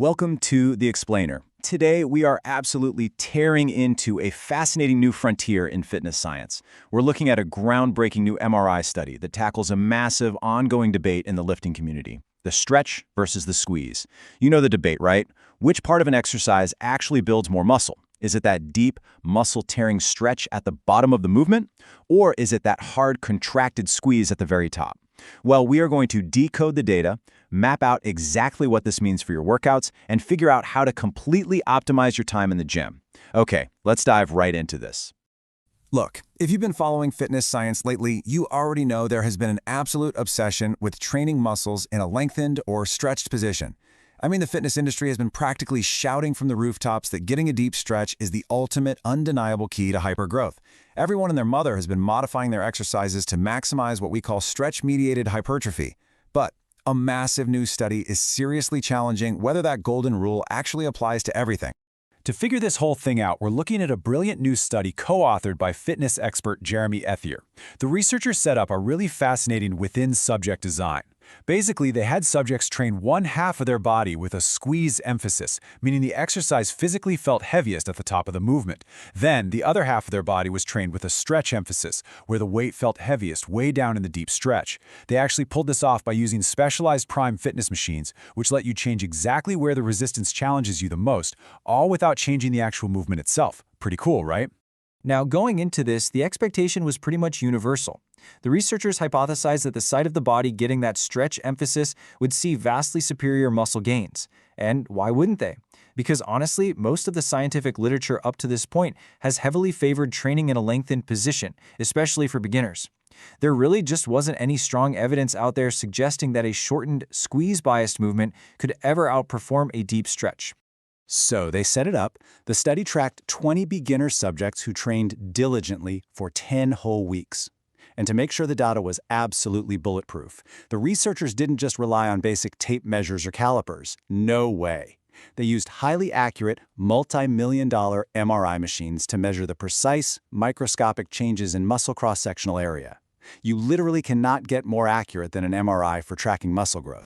Welcome to The Explainer. Today, we are absolutely tearing into a fascinating new frontier in fitness science. We're looking at a groundbreaking new MRI study that tackles a massive, ongoing debate in the lifting community: the stretch versus the squeeze. You know the debate, right? Which part of an exercise actually builds more muscle? Is it that deep, muscle-tearing stretch at the bottom of the movement? Or is it that hard, contracted squeeze at the very top? Well, we are going to decode the data, map out exactly what this means for your workouts, and figure out how to completely optimize your time in the gym. Okay, let's dive right into this. Look, if you've been following fitness science lately, you already know there has been an absolute obsession with training muscles in a lengthened or stretched position. I mean, the fitness industry has been practically shouting from the rooftops that getting a deep stretch is the ultimate, undeniable key to hypergrowth. Everyone and their mother has been modifying their exercises to maximize what we call stretch-mediated hypertrophy. But a massive new study is seriously challenging whether that golden rule actually applies to everything. To figure this whole thing out, we're looking at a brilliant new study co-authored by fitness expert Jeremy Ethier. The researchers set up a really fascinating within-subject design. Basically, they had subjects train one half of their body with a squeeze emphasis, meaning the exercise physically felt heaviest at the top of the movement. Then, the other half of their body was trained with a stretch emphasis, where the weight felt heaviest way down in the deep stretch. They actually pulled this off by using specialized Prime fitness machines, which let you change exactly where the resistance challenges you the most, all without changing the actual movement itself. Pretty cool, right? Now, going into this, the expectation was pretty much universal. The researchers hypothesized that the side of the body getting that stretch emphasis would see vastly superior muscle gains. And why wouldn't they? Because honestly, most of the scientific literature up to this point has heavily favored training in a lengthened position, especially for beginners. There really just wasn't any strong evidence out there suggesting that a shortened, squeeze-biased movement could ever outperform a deep stretch. So they set it up. The study tracked 20 beginner subjects who trained diligently for 10 whole weeks. And to make sure the data was absolutely bulletproof, the researchers didn't just rely on basic tape measures or calipers. No way. They used highly accurate, multi-million-dollar MRI machines to measure the precise, microscopic changes in muscle cross-sectional area. You literally cannot get more accurate than an MRI for tracking muscle growth.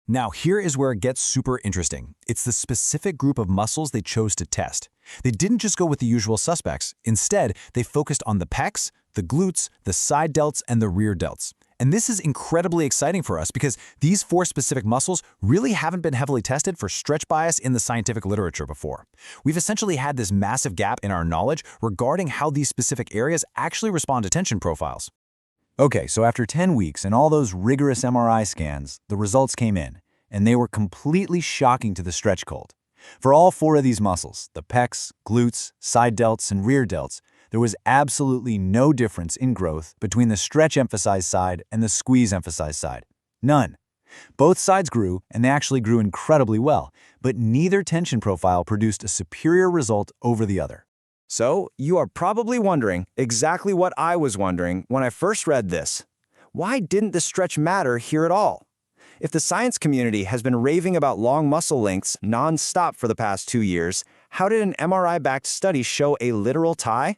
Now, here is where it gets super interesting. It's the specific group of muscles they chose to test. They didn't just go with the usual suspects. Instead, they focused on the pecs, the glutes, the side delts, and the rear delts. And this is incredibly exciting for us because these four specific muscles really haven't been heavily tested for stretch bias in the scientific literature before. We've essentially had this massive gap in our knowledge regarding how these specific areas actually respond to tension profiles. Okay, so after 10 weeks and all those rigorous MRI scans, the results came in, and they were completely shocking to the stretch cult. For all four of these muscles, the pecs, glutes, side delts, and rear delts, there was absolutely no difference in growth between the stretch-emphasized side and the squeeze-emphasized side. None. Both sides grew, and they actually grew incredibly well, but neither tension profile produced a superior result over the other. So, you are probably wondering exactly what I was wondering when I first read this. Why didn't the stretch matter here at all? If the science community has been raving about long muscle lengths non-stop for the past 2 years, how did an MRI-backed study show a literal tie?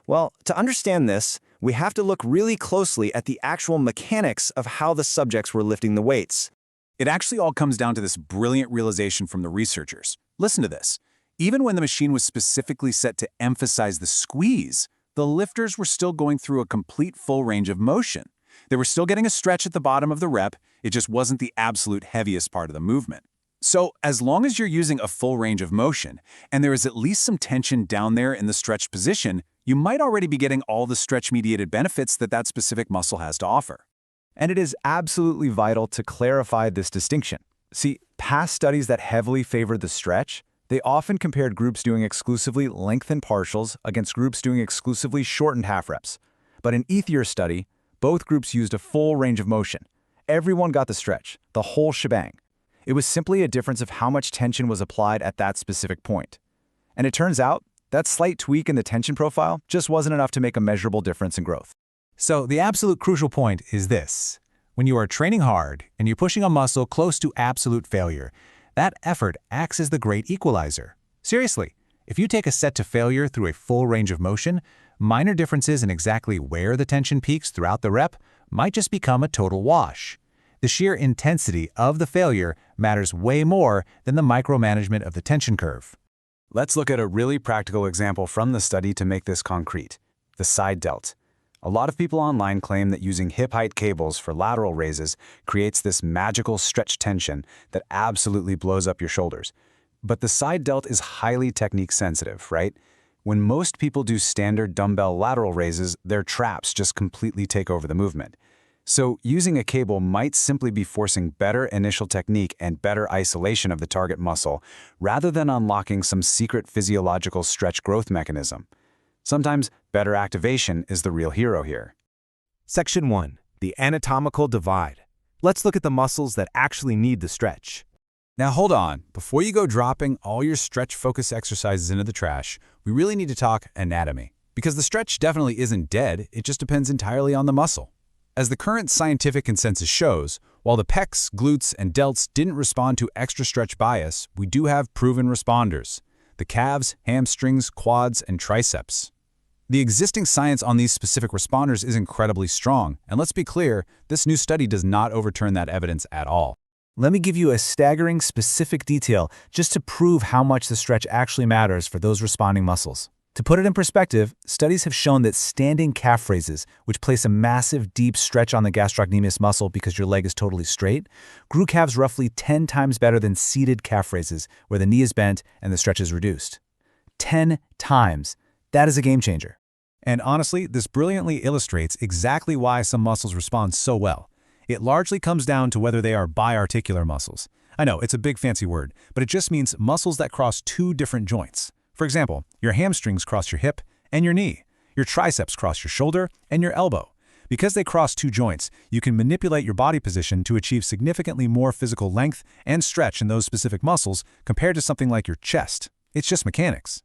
Well, to understand this, we have to look really closely at the actual mechanics of how the subjects were lifting the weights. It actually all comes down to this brilliant realization from the researchers. Listen to this. Even when the machine was specifically set to emphasize the squeeze, the lifters were still going through a complete full range of motion. They were still getting a stretch at the bottom of the rep, it just wasn't the absolute heaviest part of the movement. So, as long as you're using a full range of motion, and there is at least some tension down there in the stretched position, you might already be getting all the stretch-mediated benefits that that specific muscle has to offer. And it is absolutely vital to clarify this distinction. See, past studies that heavily favored the stretch, they often compared groups doing exclusively lengthened partials against groups doing exclusively shortened half reps. But in Ethier's study, both groups used a full range of motion. Everyone got the stretch, the whole shebang. It was simply a difference of how much tension was applied at that specific point. And it turns out, that slight tweak in the tension profile just wasn't enough to make a measurable difference in growth. So the absolute crucial point is this. When you are training hard and you're pushing a muscle close to absolute failure, that effort acts as the great equalizer. Seriously, if you take a set to failure through a full range of motion, minor differences in exactly where the tension peaks throughout the rep might just become a total wash. The sheer intensity of the failure matters way more than the micromanagement of the tension curve. Let's look at a really practical example from the study to make this concrete: the side delt. A lot of people online claim that using hip-height cables for lateral raises creates this magical stretch tension that absolutely blows up your shoulders. But the side delt is highly technique sensitive, right? When most people do standard dumbbell lateral raises, their traps just completely take over the movement. So using a cable might simply be forcing better initial technique and better isolation of the target muscle, rather than unlocking some secret physiological stretch growth mechanism. Sometimes better activation is the real hero here. Section 1. The anatomical divide. Let's look at the muscles that actually need the stretch. Now hold on, before you go dropping all your stretch-focused exercises into the trash, we really need to talk anatomy. Because the stretch definitely isn't dead, it just depends entirely on the muscle. As the current scientific consensus shows, while the pecs, glutes, and delts didn't respond to extra stretch bias, we do have proven responders: the calves, hamstrings, quads, and triceps. The existing science on these specific responders is incredibly strong, and let's be clear, this new study does not overturn that evidence at all. Let me give you a staggering specific detail just to prove how much the stretch actually matters for those responding muscles. To put it in perspective, studies have shown that standing calf raises, which place a massive deep stretch on the gastrocnemius muscle because your leg is totally straight, grew calves roughly 10 times better than seated calf raises, where the knee is bent and the stretch is reduced. 10 times. That is a game changer. And honestly, this brilliantly illustrates exactly why some muscles respond so well. It largely comes down to whether they are biarticular muscles. I know, it's a big fancy word, but it just means muscles that cross two different joints. For example, your hamstrings cross your hip and your knee. Your triceps cross your shoulder and your elbow. Because they cross two joints, you can manipulate your body position to achieve significantly more physical length and stretch in those specific muscles compared to something like your chest. It's just mechanics.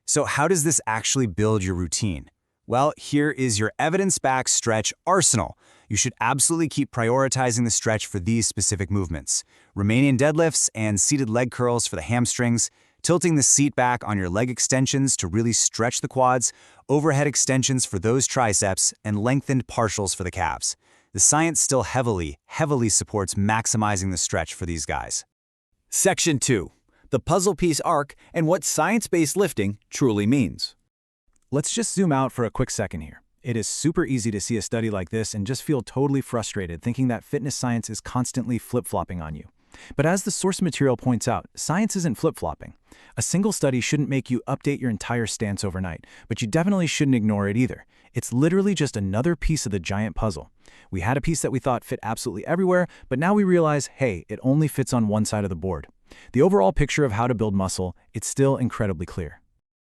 So how does this actually build your routine? Well, here is your evidence-backed stretch arsenal. You should absolutely keep prioritizing the stretch for these specific movements: Romanian deadlifts and seated leg curls for the hamstrings, tilting the seat back on your leg extensions to really stretch the quads, overhead extensions for those triceps, and lengthened partials for the calves. The science still heavily supports maximizing the stretch for these guys. Section 2. The puzzle piece arc and what science-based lifting truly means. Let's just zoom out for a quick second here. It is super easy to see a study like this and just feel totally frustrated thinking that fitness science is constantly flip-flopping on you. But as the source material points out, science isn't flip-flopping. A single study shouldn't make you update your entire stance overnight, but you definitely shouldn't ignore it either. It's literally just another piece of the giant puzzle. We had a piece that we thought fit absolutely everywhere, but now we realize, hey, it only fits on one side of the board. The overall picture of how to build muscle, it's still incredibly clear.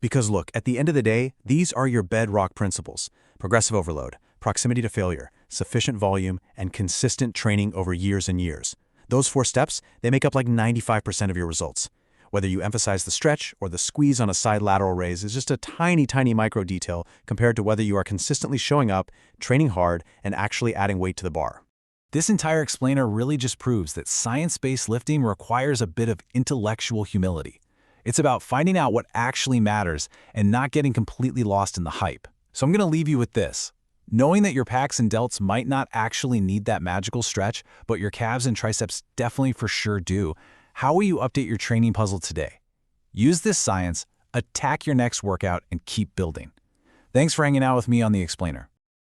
Because look, at the end of the day, these are your bedrock principles: progressive overload, proximity to failure, sufficient volume, and consistent training over years and years. Those 4 steps, they make up like 95% of your results. Whether you emphasize the stretch or the squeeze on a side lateral raise is just a tiny micro detail compared to whether you are consistently showing up, training hard, and actually adding weight to the bar. This entire explainer really just proves that science-based lifting requires a bit of intellectual humility. It's about finding out what actually matters and not getting completely lost in the hype. So I'm going to leave you with this. Knowing that your pecs and delts might not actually need that magical stretch, but your calves and triceps definitely for sure do, how will you update your training puzzle today? Use this science, attack your next workout, and keep building. Thanks for hanging out with me on The Explainer.